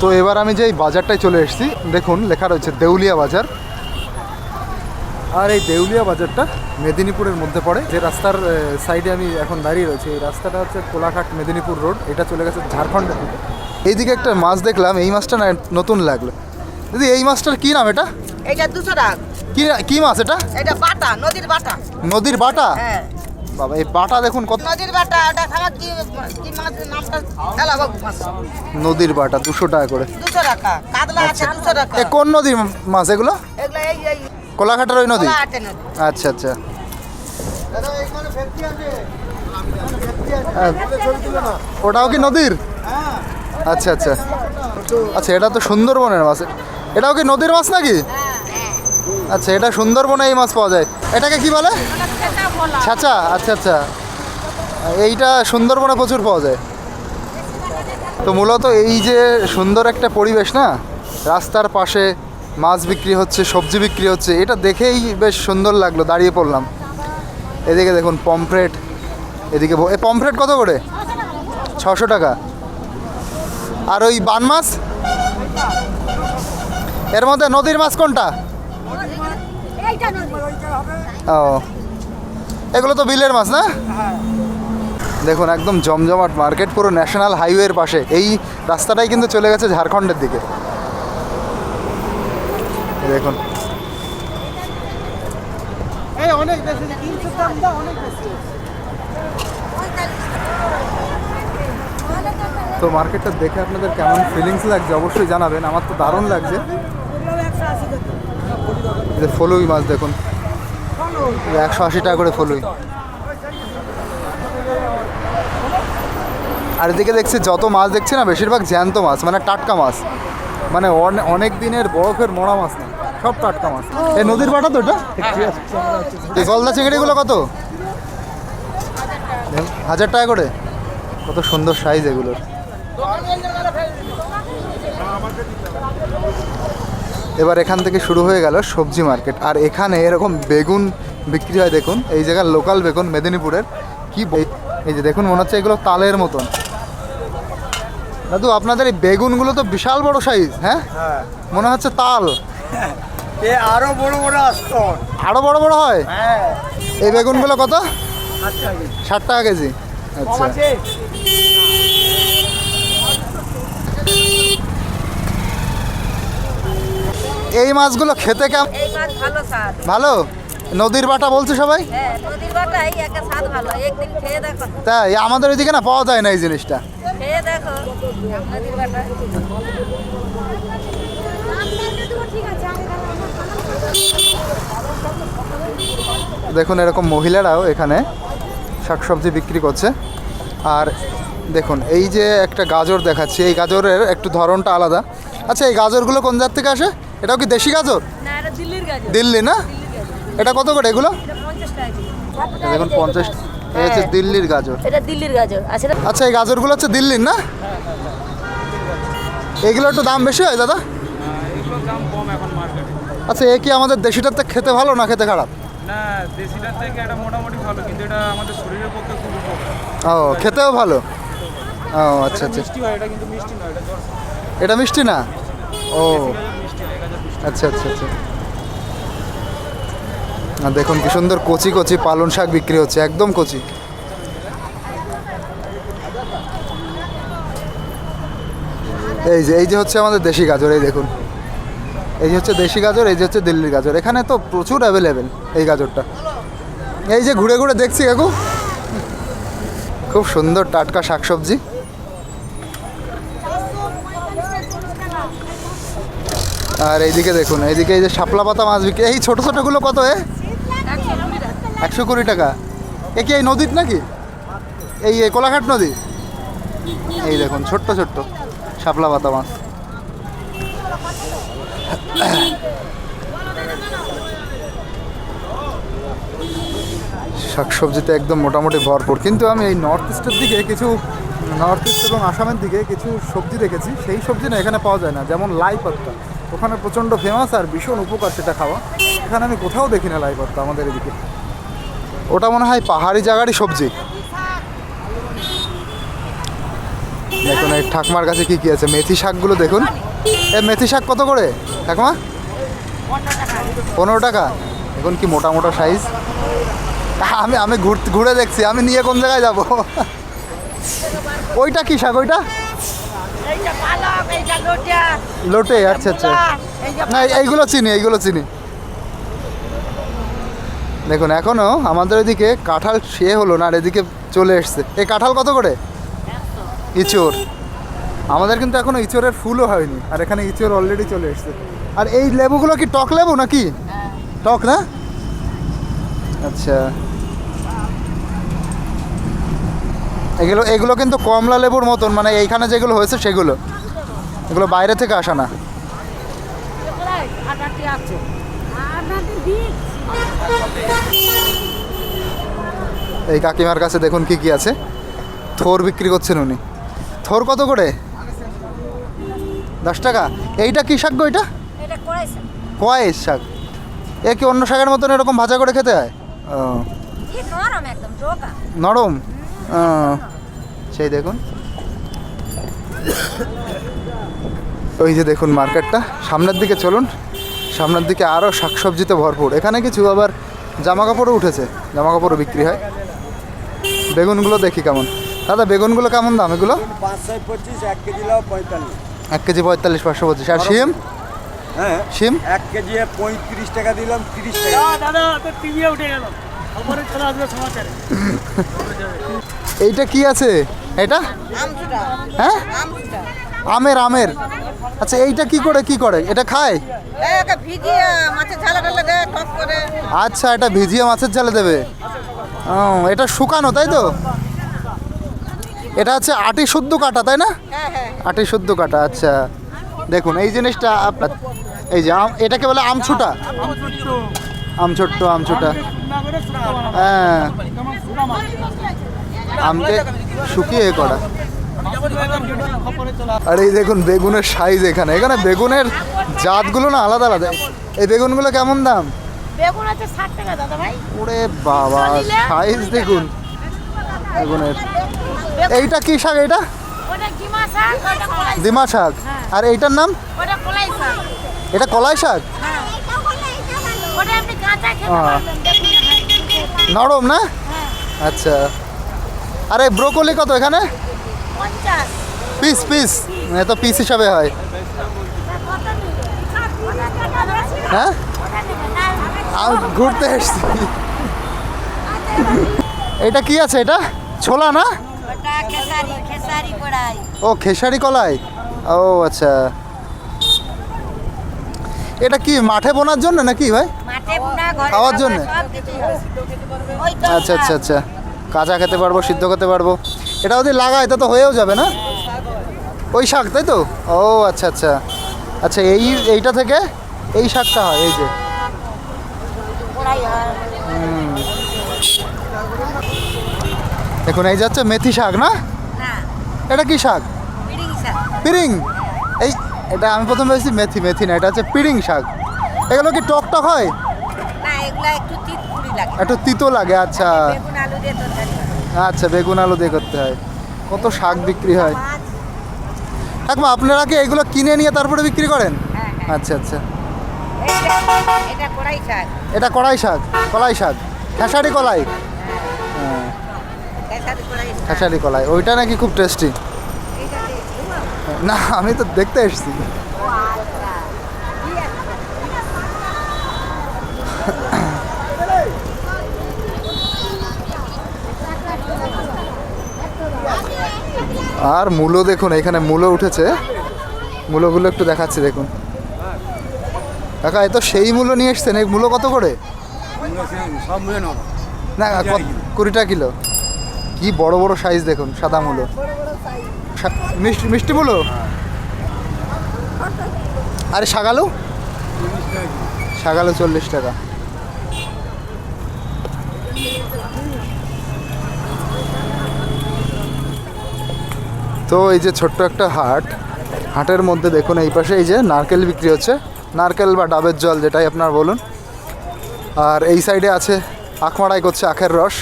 তো এবার আমি যে এই বাজারটায় চলে এসেছি, দেখুন লেখা রয়েছে দেউলিয়া বাজার। আর এই দেউলিয়া বাজারটা মেদিনীপুরের মধ্যে পড়ে। যে রাস্তার সাইডে আমি এখন দাঁড়িয়ে রয়েছি, এই রাস্তাটা হচ্ছে কোলাঘাট মেদিনীপুর রোড। এটা চলে গেছে ঝাড়খণ্ডের দিকে। এইদিকে একটা মাছ দেখলাম, এই মাছটা না নতুন লাগলো। দিদি এই মাছটার কি নাম? এটা এটা 200 টাকা। কি মাছ এটা? এটা বাটা, নদীর বাটা। নদীর বাটা? হ্যাঁ বাবা, এই বাটা দেখুন কত। নদীর বাটা, এটা খাবার কি মাছের নামটা এলা বাবু মাছ। নদীর বাটা 200 টাকা করে। 200 টাকা। কাতলা আছে 200 টাকা। এ কোন নদীর মাছ এগুলো? এগুলা এই কোলাঘাটের ওই নদী? কোলাঘাটের নদী। আচ্ছা আচ্ছা। ওটাও কি নদীর? আচ্ছা আচ্ছা আচ্ছা। এটা তো সুন্দরবনের মাছ। এটাও কি নদীর মাছ নাকি? আচ্ছা, এটা সুন্দরবনে এই মাছ পাওয়া যায়। এটাকে কি বলে? ছাঁচা। আচ্ছা আচ্ছা, এইটা সুন্দরবনে প্রচুর পাওয়া যায়। তো মূলত এই যে সুন্দর একটা পরিবেশ না, রাস্তার পাশে মাছ বিক্রি হচ্ছে, সবজি বিক্রি হচ্ছে, এটা দেখেই বেশ সুন্দর লাগলো, দাঁড়িয়ে পড়লাম। এদিকে দেখুন পমফ্রেট। এদিকে এই পমফ্রেট কত করে? 600 টাকা। আর ওই বান মাছ? এর মধ্যে নদীর মাছ কোনটা? ও, এগুলো তো বিলের মাছ না? দেখুন একদম জমজমাট মার্কেট, পুরো ন্যাশনাল হাইওয়ের পাশে। এই রাস্তাটাই কিন্তু চলে গেছে ঝাড়খণ্ডের দিকে। দেখুন তো মার্কেটটা দেখে আপনাদের কেমন ফিলিংস লাগছে অবশ্যই জানাবেন। আমার তো দারুণ লাগছে। ফলুই মাছ দেখুন, 180 টাকা করে ফলুই। আর এদিকে দেখছি যত মাছ দেখছি না, বেশিরভাগ জ্যান্ত মাছ, মানে টাটকা মাছ, মানে অনেক দিনের বরফের মরা মাছ না, সব টাটকা মাছ। এই নদীর বাটা তো এটা? এই গলদা চিংড়িগুলো কত? 1000 টাকা করে। কত সুন্দর সাইজ এগুলোর। এবার এখান থেকে শুরু হয়ে গেল সবজি মার্কেট। আর এখানে এরকম বেগুন বিক্রি হয় দেখুন, এই জায়গার লোকাল বেগুন মেদিনীপুরের। কি এই যে দেখুন, মনে হচ্ছে এগুলো তালের মতন। দাদু আপনাদের এই বেগুনগুলো তো বিশাল বড় সাইজ। হ্যাঁ, মনে হচ্ছে তাল। আরো বড় বড় আসতো, আরো বড় বড় হয়। হ্যাঁ। এই বেগুনগুলো কত? 60 টাকা কেজি। আচ্ছা, এই মাছগুলো খেতে কেমন? এই মাছ ভালো স্বাদ। ভালো? নদীর বাটা বলছে সবাই। হ্যাঁ, নদীর বাটাই একা স্বাদ ভালো। একদিন খেয়ে দেখো। তাই? আমাদের ওইদিকে না পাওয়া যায় না এই জিনিসটা। খেয়ে দেখো নদীর বাটা। দেখুন এরকম মহিলারাও এখানে শাকসবজি বিক্রি করছে। আর দেখুন এই যে একটা গাজর দেখাচ্ছি, এই গাজরের একটু ধরনটা আলাদা। আচ্ছা, এই গাজরগুলো কোন জাত থেকে আসে? এটাও কি দেশি গাজর? না, এটা দিল্লির গাজর। দিল্লি না? এটা কত করে এগুলো? এটা 50 টাকা কেজি। দেখুন 50। এই হচ্ছে দিল্লির গাজর। এটা দিল্লির গাজর। আচ্ছা, এই গাজরগুলো হচ্ছে দিল্লির না? এগুলো একটু দাম বেশি হয় দাদা? আচ্ছা, এ কি আমাদের দেশিটার থেকে খেতে ভালো না খেতে খারাপ? না, দেশিটার থেকে এটা মোটামুটি ভালো, কিন্তু এটা আমাদের শরীরের পক্ষে খুব উপকার। ও, খেতেও ভালো। ও আচ্ছা আচ্ছা। মিষ্টি হয়, এটা কিন্তু মিষ্টি নয়, এটা জ্বর। এটা মিষ্টি না? ও মিষ্টি হয়, এটা মিষ্টি। আচ্ছা আচ্ছা আচ্ছা। আর দেখুন কি সুন্দর কচি কচি পালং শাক বিক্রি হচ্ছে, একদম কচি। এই যে হচ্ছে আমাদের দেশি গাজর। এই দেখুন, এই যে হচ্ছে দেশি গাজর, এই যে হচ্ছে দিল্লির গাজর। এখানে তো প্রচুর অ্যাভেলেবেল এই গাজরটা। এই যে ঘুরে ঘুরে দেখছি কাকু, খুব সুন্দর টাটকা শাকসবজি। আর এইদিকে দেখুন, এইদিকে এই যে শাপলা পাতা মাছ বিক্রি। এই ছোটো ছোটোগুলো কত? 120 টাকা। এ কি এই নদীর নাকি? এই কোলাঘাট নদী? এই দেখুন ছোট্ট ছোট্ট শাপলা পাতা মাছ। শাকসবজিতে একদম মোটামুটি ভরপুর। কিন্তু আমি এই নর্থ ইস্টের দিকে কিছু, নর্থ ইস্ট এবং আসামের দিকে কিছু সবজি দেখেছি, সেই সবজি না এখানে পাওয়া যায় না। যেমন লাই পাত্তা, ওখানে প্রচণ্ড ফেমাস আর ভীষণ উপকার সেটা খাওয়া। এখানে আমি কোথাও দেখি না লাই পাত্তা আমাদের এদিকে। ওটা মনে হয় পাহাড়ি জায়গারই সবজি। দেখুন এই ঠাকুমার কাছে কি কি আছে, মেথি শাকগুলো দেখুন। এই মেথি শাক কত করে ঠাকুমা? 15 টাকা। এখন কি মোটা মোটা সাইজ। আমি আমি ঘুরে দেখছি, আমি নিয়ে কোন জায়গায় যাব। ওইটা কি শাক ওইটা? এইটা পালক, এইটা লোটা, লোটে, আচ্ছা আচ্ছা। এইটা না এইগুলো চিনি, এইগুলো চিনি। দেখুন এখনো আমাদের ওইদিকে কাঁঠাল সে হলো না, আর এদিকে চলে এসছে। এই কাঁঠাল কত করে? ইঁচড়। আমাদের কিন্তু এখনো ইঁচড়ের ফুলও হয়নি, আর এখানে ইঁচড় অলরেডি চলে এসছে। আর এই লেবুগুলো কি টক লেবু নাকি? টক না? আচ্ছা, এগুলো এগুলো কিন্তু কমলা লেবুর মতন, মানে এইখানে যেগুলো হয়েছে সেগুলো, এগুলো বাইরে থেকে আসা না। আটাটি আছে। এই কাকিমার কাছে দেখুন কি কি আছে। থোর বিক্রি করছেন উনি। থোর কত করে? 10 টাকা। এইটা কি শাক গো? এটা এটা করাইছে। কয়েস শাক। এ কি অন্য শাকের মতন এরকম ভাজা করে খেতে হয়? ও, এই নরম একদম রোগা। নরম। ও, সেই দেখুন। ওই যে দেখুন মার্কেটটা, সামনের দিকে চলুন। সামনের দিকে আরও শাকসবজিতে ভরপুর। এখানে কিছু আবার জামা কাপড়ও উঠেছে, জামা কাপড়ও বিক্রি হয়। বেগুনগুলো দেখি কেমন। দাদা বেগুনগুলো কেমন দাম এগুলো? 525, 1 কেজি লাও 45। 1 কেজি 45, 525। আর শিম? হ্যাঁ, শিম 1 কেজি 35 টাকা দিলাম, 30 টাকা। দাদা তো টিভি উঠে গেল, খবরে চলে আসবে সমাচারে। এইটা কি আছে এটা? আমচুটা, হ্যাঁ, আমচুটা। আমের আমের। আচ্ছা এইটা কি করে এটা খায়? একা ভিজিয়ে মাছের ঝালা ঢালা দেয় টক করে। আচ্ছা, এটা ভিজিয়ে মাছের ঝালে দেবে। ও, এটা শুকানো তাই তো? এটা হচ্ছে আটি শুদ্ধ কাটা তাই না? হ্যাঁ হ্যাঁ। আটি শুদ্ধ কাটা। আচ্ছা দেখুন এই জিনিসটা আপনার, এই যে এটাকে বলে আমছুটা। আমছুটা। হ্যাঁ, আমকে শুকিয়ে করা। আর এই দেখুন বেগুনের সাইজ। এখানে বেগুনের জাতগুলো না আলাদা আলাদা। এই বেগুনগুলো কেমন দাম? বেগুন আছে 60 টাকা দাদা ভাই। ওরে বাবা, সাইজ দেখুন বেগুনের। এইটা কি শাক? এটা ওটা কিমা শাক, ওটা কলাই। দিমা শাক। আর এইটার নাম? ওটা কলাই শাক। এটা কলাই শাক। হ্যাঁ। ওটা আপনি কাঁচা খেতে হ্যাঁ। পারবেন। দেখুন নরম না? হ্যাঁ। আচ্ছা। আরে ব্রোকলি কত এখানে? 50। পিস তো পিস হিসাবে হয়। হ্যাঁ, আমি ঘুরতে এসছি। এটা কি আছে? এটা ছোলা না? ওটা খেসারি কড়াই। ও, খেসারি কলাই। ও আচ্ছা, এটা কি মাঠে বোনার জন্য নাকি ভাই? মাঠে বুনা ঘরে খাওয়ার জন্য? সব কিছুই হয়। ওইটা আচ্ছা। কাঁচা খেতে পারবো, সিদ্ধ খেতে পারবো। এটা যদি লাগাই তা তো হয়েও যাবে না? ওই শাক তাই তো? ও আচ্ছা। এইটা থেকে এই শাকটা হয়, এই যে। কড়াই হয়। দেখুন এই যাচ্ছে মেথি শাক না? না, এটা কি শাক? পিড়িং শাক। পিরিং। এই এটা আমি প্রথম ভেবেছি মেথি না, এটা হচ্ছে পিরিং শাক। এগুলো কি টক হয়? না, এগুলা একটু তিতকুড়ি লাগে। একটু তিতো লাগে। আচ্ছা বেগুন আলু দিয়ে তরকারি হয়। আচ্ছা, বেগুন আলু দিয়ে করতে হয়। কত শাক বিক্রি হয়। মাছ। ঠাকুমা আপনারা কি এগুলো কিনে নিয়ে তারপরে বিক্রি করেন? হ্যাঁ হ্যাঁ। আচ্ছা। এটা কড়াই শাক। এটা কলাই শাক, খেসারি কলাই। হ্যাঁ, খেসারি কড়াই শাক। খেসারি কলাই ওইটা নাকি খুব টেস্টি। এইটা দেখুন। না, আমি তো দেখতে এসেছি। ও আচ্ছা। কি আছে? আর মূলো দেখুন, এখানে মূলো উঠেছে। মূলোগুলো একটু দেখাচ্ছি দেখুন। কাকা এ তো সেই মূলো নিয়ে এসছেন। এই মূলো কত করে? সব মিলে নেবো। না, 20 টাকা কিলো। কি বড় বড় সাইজ দেখুন, সাদা মূলো। মিষ্টি মূলো। আরে শাগালু 40 টাকা। তো এই যে ছোট্ট একটা হাটের মধ্যে দেখুন এই পাশে এই যে নারকেল বিক্রি হচ্ছে, নারকেল বা ডাবের জল যেটাই আপনার বলুন। আর এই সাইডে আছে আখ মাড়াই করছে, আখের রস।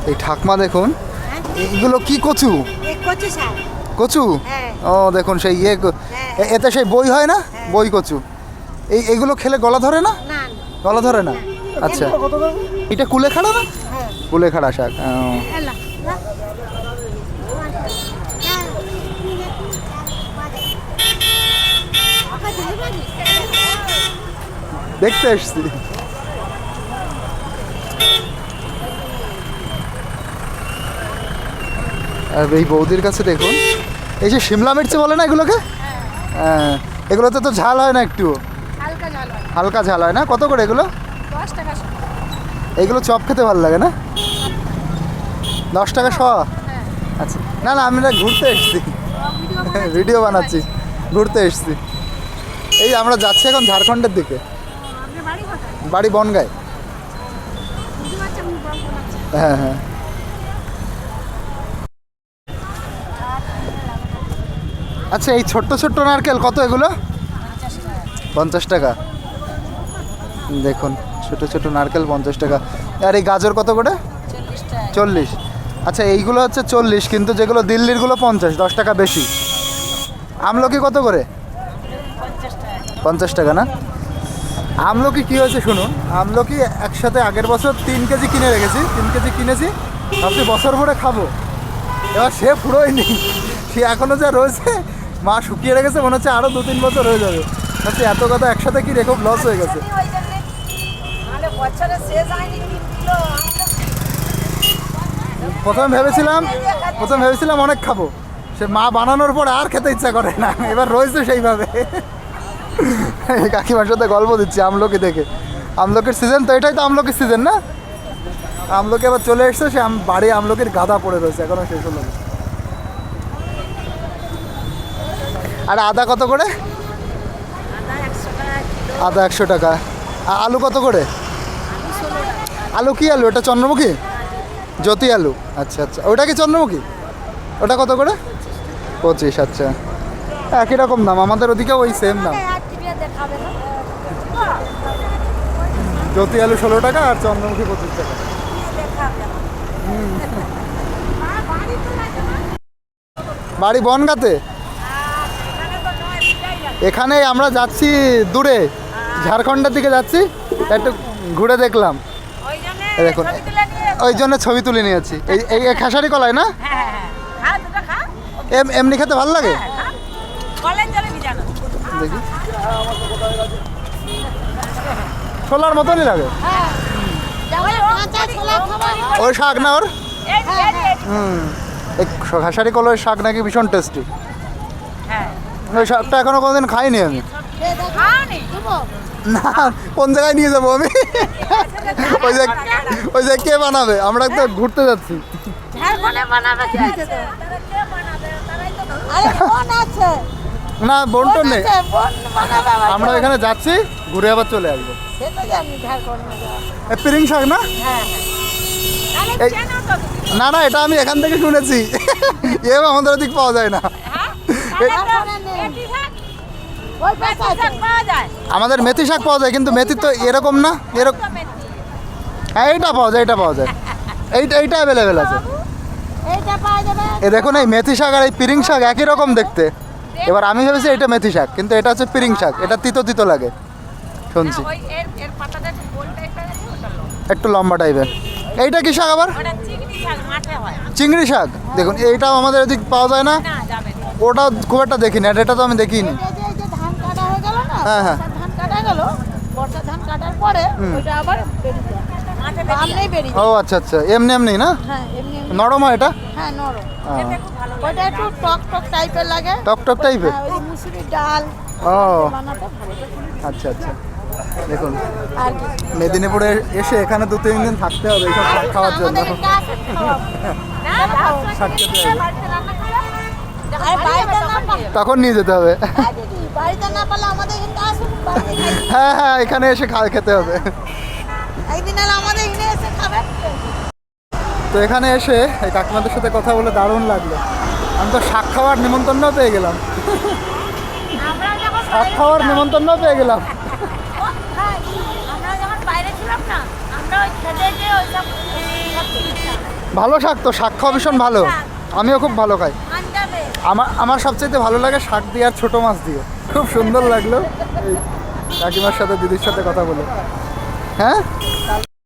এই ঠাকমা দেখুন, এগুলো কি কচু? কচু শাক। কচু? হ্যাঁ। ও দেখুন সেই এতে সেই বই হয় না, বই কচু। এইগুলো খেলে গলা ধরে না? না গলা ধরে না? আচ্ছা, এটা কুলেখাড়া না? কুলেখাড়া শাক। ও। দেখতে এসছি। আর এই বৌদির কাছে দেখুন, এই যে শিমলা মির্চি বলে না এগুলোকে, হ্যাঁ, এগুলোতে তো ঝাল হয় না একটু, হালকা ঝাল হয়। হালকা ঝাল হয় না? কত করে এগুলো? 10 টাকা। এইগুলো চপ খেতে ভালো লাগে না? 10 টাকা শ? আচ্ছা, না না, আমরা ঘুরতে এসেছি, ভিডিও বানাচ্ছি, ঘুরতে এসেছি। এই আমরা যাচ্ছি এখন ঝাড়খণ্ডের দিকে। বাড়ি বনগাঁয়। হ্যাঁ হ্যাঁ। আচ্ছা, এই ছোট্ট ছোট্ট নারকেল কত এগুলো? 50 টাকা। দেখুন ছোট ছোট নারকেল 50 টাকা। আর এই গাজর কত করে? 40। আচ্ছা, এইগুলো হচ্ছে 40, কিন্তু যেগুলো দিল্লিরগুলো 50, 10 টাকা বেশি। আমলকি কত করে? 50 টাকা না? আমলকি কী হয়েছে শুনুন, আমলকি একসাথে আগের বছর 3 কেজি কিনে রেখেছি, 3 কেজি কিনেছি, ভাবছি বছর ভরে খাবো, এবার সে পুরোই নেই, সে এখনও যা রয়েছে, মা শুকিয়ে রেখেছে, মনে হচ্ছে আরও 2-3 বছর হয়ে যাবে। ভাবছি এত কথা একসাথে কি রেখে লস হয়ে গেছে। প্রথমে ভেবেছিলাম অনেক খাবো, সে মা বানানোর পর আর খেতে ইচ্ছা করে না, এবার রয়েছে সেইভাবে। কাকিমার সাথে গল্প দিচ্ছি আমলকি দেখে, আমলকির সিজন তো, এটাই তো আমলকির সিজন না? আমলকি আবার চলে এসছে, সে বাড়ি আমলকির গাদা পড়ে রয়েছে, এখনো শেষ হলো না। আর আদা কত করে? আদা 100 টাকা। আলু কত করে? আলু কি আলু? এটা চন্দ্রমুখী, জ্যোতি আলু। আচ্ছা আচ্ছা, ওটা কি চন্দ্রমুখী? ওটা কত করে? 25। আচ্ছা, একই রকম দাম, আমাদের ওদিকে ওই সেম দাম। জ্যোতি আলু 16 টাকা আর চন্দ্রমুখী 25 টাকা। বাড়ি বনগাঁতে? এখানে আমরা যাচ্ছি দূরে, ঝাড়খণ্ডের দিকে যাচ্ছি, একটু ঘুরে দেখলাম, দেখুন ওই জন্য ছবি তুলে নিয়েছি। এই খেসারি কলাই না? এমনি খেতে ভালো লাগে? দেখি, ছোলার মতনই লাগে। ওই শাক না ওর? এই খেসারি কলাইয়ের শাক নাকি ভীষণ টেস্টি। ওই শাকটা এখনো কোনোদিন খাইনি আমি। না, কোন জায়গায় নিয়ে যাবো আমি? ওই যে কে বানাবে? আমরা তো ঘুরতে যাচ্ছি। না, বোন টোন নেই, আমরা এখানে যাচ্ছি, ঘুরে আবার চলে আসবো। পিরিং শাক না? না না, এটা আমি এখান থেকে শুনেছি, এও আমাদের ওদিক পাওয়া যায় না। আমাদের মেথি শাক পাওয়া যায়, কিন্তু মেথি তো এরকম না, এরকম। হ্যাঁ, এইটা পাওয়া যায়, এটা পাওয়া যায়, এইটা অ্যাভেলেবেল আছে। এ দেখুন, এই মেথি শাক আর এই পিরিং শাক একই রকম দেখতে। এবার আমি ভেবেছি এটা মেথি শাক, কিন্তু এটা হচ্ছে পিরিং শাক, এটা তিতো তিতো লাগে শুনছি, একটু লম্বা টাইপের। এইটা কি শাক আবার? চিংড়ি শাক। দেখুন, এইটাও আমাদের এদিক পাওয়া যায় না, ওটা খুব একটা দেখিনি, এটা তো আমি দেখিনি। হ্যাঁ হ্যাঁ, ও আচ্ছা আচ্ছা, এমনি এমনি না? নরম হয় এটা? হ্যাঁ, নরম। ওটা একটু টক টক টাইপের লাগে, টক টক টাইপের। ওই মুসুরির ডাল ও বানাতে ভালো লাগে। আচ্ছা আচ্ছা। দেখুন, আর কি মেদিনীপুরে এসে এখানে 2-3 দিন থাকতে হবে এইসব শাক খাওয়ার জন্য। শাক খেতে হবে, তখন নিয়ে যেতে হবে। বাড়িতে না পারলে আমাদের এখানে আসুন, হ্যাঁ হ্যাঁ, এখানে এসে খেতে হবে একদিন আর আমাদের এখানে এসে খাবেন। তো এখানে এসে এই কাকিমাদের সাথে কথা বলে দারুণ লাগলো। আমি তো শাক খাওয়ার নিমন্ত্রণও পেয়ে গেলাম, শাক খাওয়ার নিমন্ত্রণও পেয়ে গেলাম। আমরা যখন বাইরে ছিলাম না, আমরা ওই খেতে যে ওইসব ভালো শাক তো, শাক খাওয়া ভীষণ ভালো। আমিও খুব ভালো খাই। আমার সবচেয়ে ভালো লাগে শাক দিয়ে আর ছোটো মাছ দিয়ে। খুব সুন্দর লাগলো এই কাকিমার সাথে দিদির সাথে কথা বলে। হ্যাঁ